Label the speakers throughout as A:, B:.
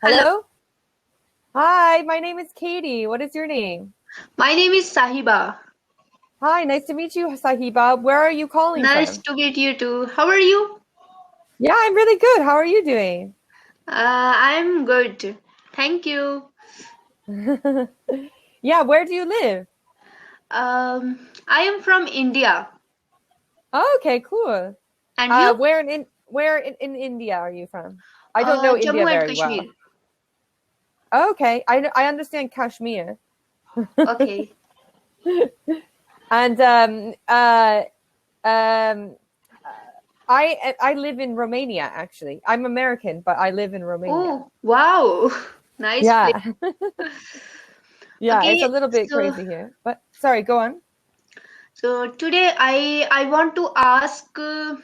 A: Hello,
B: Hello? Hi, my name is Katie. What is your name?
A: my name is Sahiba.
B: Hi, nice to meet you, Sahiba. Where are you calling
A: Nice
B: from?
A: to meet you too. How are you?
B: Yeah, I'm really good. How are you doing?
A: I'm good. Thank you.
B: Yeah, where do you live?
A: I am from India.
B: Oh, okay, cool.
A: And you?
B: Where in India are you from? I don't know
A: Jammu
B: India
A: and
B: very well.
A: Kashmir.
B: Okay, I understand Kashmir.
A: Okay.
B: And um I live in Romania actually. I'm American, but I live in Romania.
A: Oh, wow. Nice place.
B: Yeah. Yeah, it's a
A: Okay,
B: little bit
A: so
B: crazy here. But sorry, go on.
A: so today I want to ask I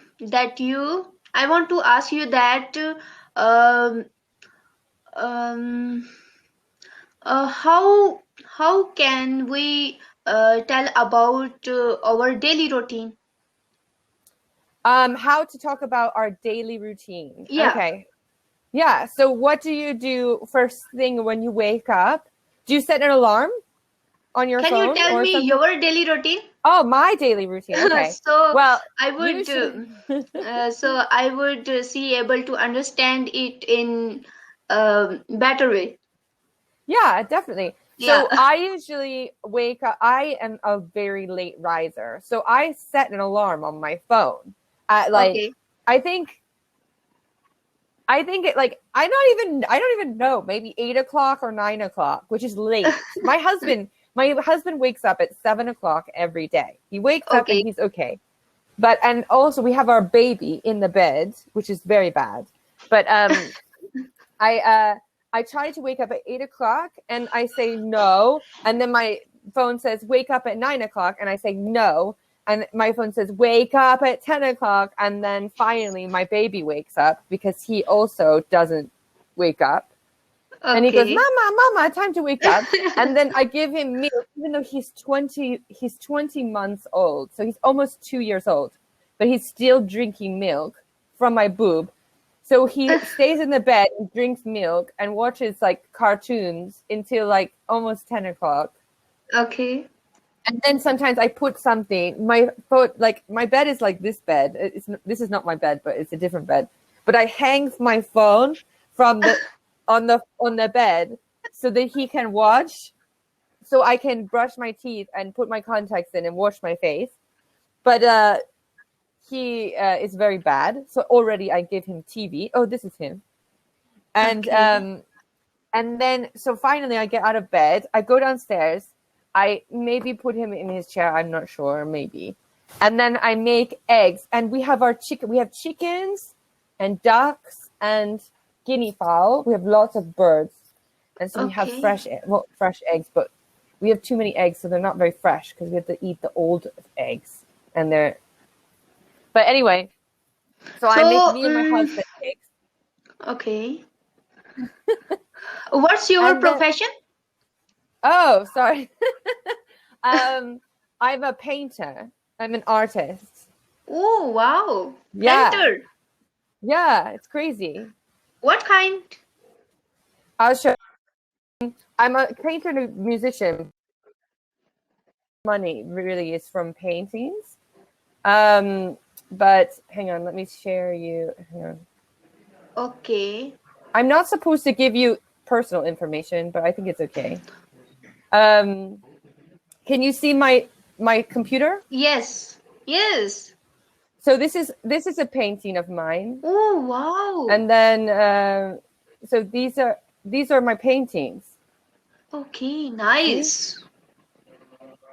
A: want to ask you that um um how can we tell about our daily routine?
B: How to talk about our daily routine.
A: Yeah.
B: Okay. Yeah. So what do you do first thing when you wake up? Do you set an alarm on your
A: Can you
B: phone
A: tell
B: or
A: me
B: something?
A: your daily routine?
B: Oh, my daily routine. Okay.
A: so
B: Well,
A: I would
B: usually
A: see able to understand it in better way.
B: yeah, definitely.
A: Yeah.
B: So I usually wake up. I am a very late riser. So I set an alarm on my phone at like
A: Okay.
B: I think it like I don't even know, maybe 8 o'clock or 9 o'clock, which is late. My husband wakes up at 7 o'clock every day. He wakes up and
A: Okay.
B: he's okay. But and also we have our baby in the bed, which is very bad. But I I try to wake up at 8 o'clock and I say no. And then my phone says wake up at 9 o'clock and I say no. And my phone says wake up at 10 o'clock. And then finally my baby wakes up because he also doesn't wake up. And he goes,
A: Okay.
B: Mama, time to wake up. And then I give him milk, even though he's 20 months old. So he's almost 2 years old, but he's still drinking milk from my boob. So he stays in the bed and drinks milk and watches like cartoons until like almost 10 o'clock.
A: Okay.
B: And then sometimes I put something, my foot, like my bed is like this bed. This is not my bed, but it's a different bed. But I hang my phone from the on the bed so that he can watch, so I can brush my teeth and put my contacts in and wash my face. But he is very bad. So already I give him TV. Oh, this is him. And
A: Okay.
B: and then so finally I get out of bed. I go downstairs. I maybe put him in his chair. I'm not sure, maybe. And then I make eggs. And we have our chicken. We have chickens and ducks and guinea fowl. We have lots of birds. And so we have
A: Okay.
B: fresh eggs, but we have too many eggs, so they're not very fresh because we have to eat the old eggs. And they're but anyway, so I make
A: So
B: me and my husband eggs.
A: okay. What's your
B: And then
A: profession?
B: oh, sorry. um I'm a painter. I'm an artist.
A: Oh, wow.
B: Yeah.
A: Painter.
B: Yeah, it's crazy.
A: What kind?
B: I'll show I'm a painter and a musician. Money really is from paintings. But hang on, let me share you. Hang on.
A: Okay.
B: I'm not supposed to give you personal information, but I think it's okay. Um, can you see my computer?
A: Yes. Yes.
B: So this is a painting of mine,
A: Oh, wow.
B: and then so these are my paintings.
A: Okay,
B: See,
A: nice.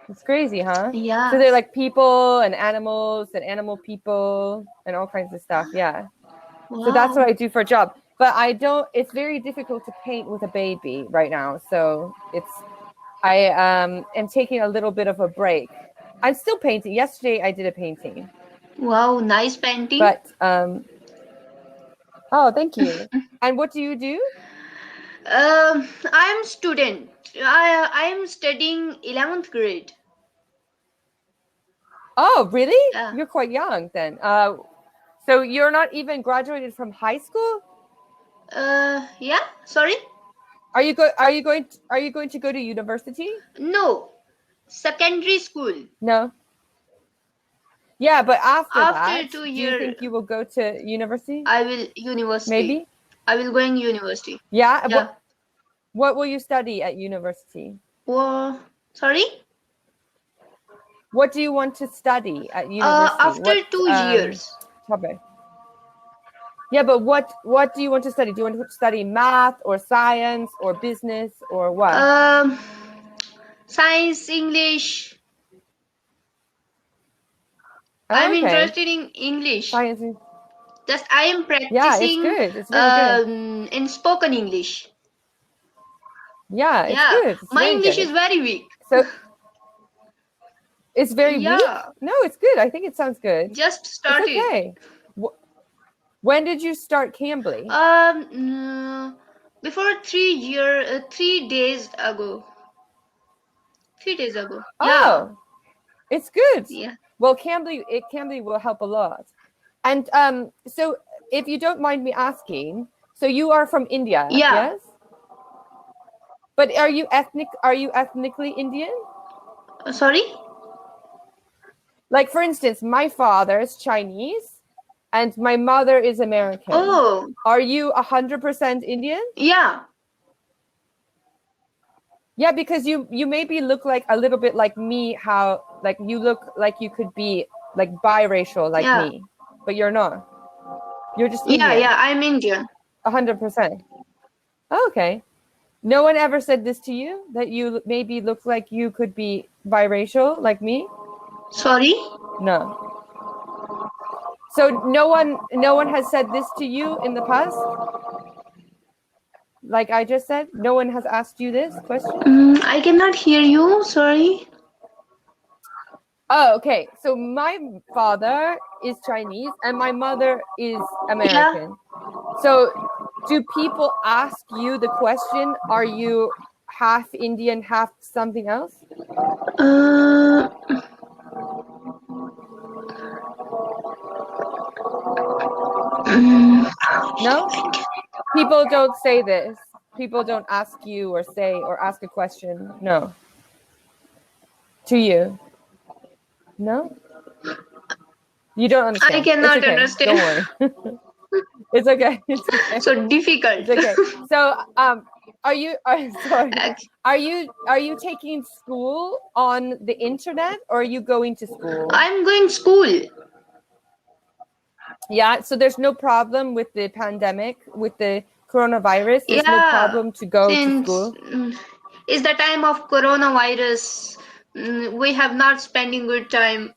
B: it's crazy, huh? So
A: Yeah.
B: they're like people and animals and animal people and all kinds of stuff. Yeah. So that's what
A: Wow.
B: I do for a job. But I don't. It's very difficult to paint with a baby right now. So I am taking a little bit of a break. I'm still painting. Yesterday I did a painting,
A: Wow, nice painting.
B: but oh, thank you. And what do you do?
A: I'm student. I am studying 11th grade.
B: Oh, really?
A: Yeah.
B: You're quite young then. So you're not even graduated from high school?
A: Yeah. Sorry.
B: Are you going to go to university?
A: No. Secondary school.
B: No. Yeah, but after that,
A: 2
B: do you
A: years,
B: think you will go to university?
A: I will university.
B: Maybe.
A: I will going university.
B: Yeah.
A: Yeah.
B: What will you study at university?
A: Sorry.
B: What do you want to study at university?
A: After 2 years.
B: Topic? Yeah, but what do you want to study? Do you want to study math or science or business or what?
A: Science, English. I'm interested in English.
B: Science.
A: Just I am practicing.
B: Yeah, it's good. It's really good.
A: In spoken English.
B: Yeah, it's good. It's
A: my
B: very
A: English
B: good.
A: is very weak.
B: So it's very weak? No, it's good. I think it sounds good.
A: Just started.
B: It's okay. When did you start Cambly?
A: Before 3 days ago. 3 days ago.
B: Oh, it's good.
A: Yeah.
B: Well, Cambly will help a lot. And so if you don't mind me asking, so you are from India, yes? But are you ethnically Indian?
A: Sorry?
B: Like, for instance, my father is Chinese and my mother is American.
A: Oh.
B: Are you 100% Indian?
A: Yeah.
B: Yeah, because you maybe look like a little bit like me, how like you look like you could be like biracial like me, but you're not. You're just Indian.
A: Yeah, I'm Indian.
B: 100%. Okay. No one ever said this to you, that you maybe look like you could be biracial like me?
A: Sorry?
B: No. So no one has said this to you in the past? Like I just said, no one has asked you this question?
A: I cannot hear you, sorry.
B: Oh, okay. So my father is Chinese and my mother is American. So do people ask you the question, are you half Indian, half something else? No? People don't say this. People don't ask you or say or ask a question. No. To you. No? You don't understand.
A: I cannot
B: it's okay.
A: understand.
B: Don't worry. It's okay. It's okay.
A: So difficult.
B: It's okay. So are you taking school on the internet or are you going to school?
A: I'm going school.
B: Yeah, so there's no problem with the pandemic, with the coronavirus. There's no problem to go to school.
A: It's the time of coronavirus. We have not spending good time.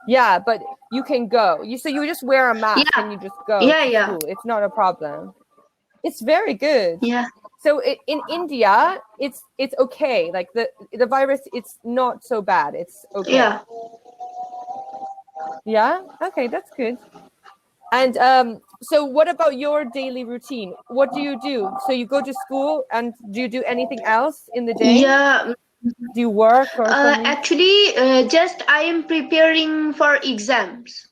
B: Yeah, but you can go. So you just wear a mask and you just go to school. It's not a problem. It's very good.
A: Yeah.
B: So in India, it's okay. Like the virus, it's not so bad. It's okay.
A: Yeah.
B: Yeah. Okay, that's good. And so what about your daily routine? What do you do? So you go to school and do you do anything else in the day?
A: Yeah.
B: Do you work or something?
A: Actually, just I am preparing for exams.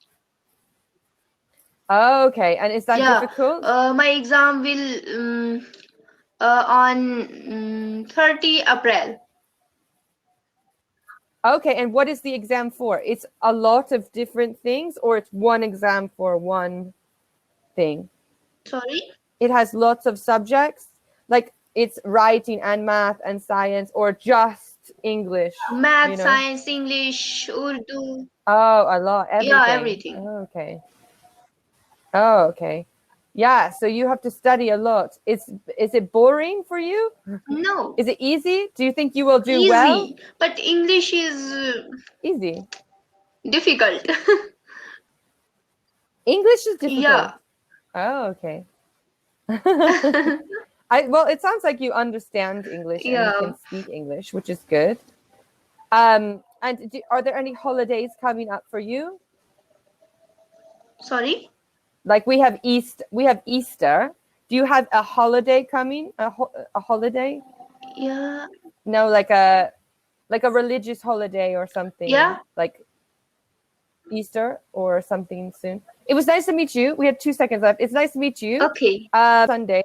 B: Oh, okay. And is that difficult?
A: My exam will on 30 April.
B: Okay, and what is the exam for? It's a lot of different things, or it's one exam for one thing?
A: Sorry?
B: It has lots of subjects, like it's writing and math and science, or just English?
A: Math, science, English, Urdu.
B: Oh, a lot. Everything.
A: Yeah, everything.
B: Oh, okay. Oh, okay. Yeah, so you have to study a lot. Is it boring for you?
A: No.
B: Is it easy? Do you think you will do well?
A: Easy, but English is
B: easy.
A: Difficult.
B: English is difficult.
A: Yeah.
B: Oh, okay. Well, it sounds like you understand English and you can speak English, which is good. And are there any holidays coming up for you?
A: Sorry?
B: Like we have Easter. Do you have a holiday coming? A holiday?
A: Yeah.
B: No, like a religious holiday or something.
A: Yeah.
B: Like Easter or something soon. It was nice to meet you. We had 2 seconds left. It's nice to meet you.
A: Okay.
B: Sunday.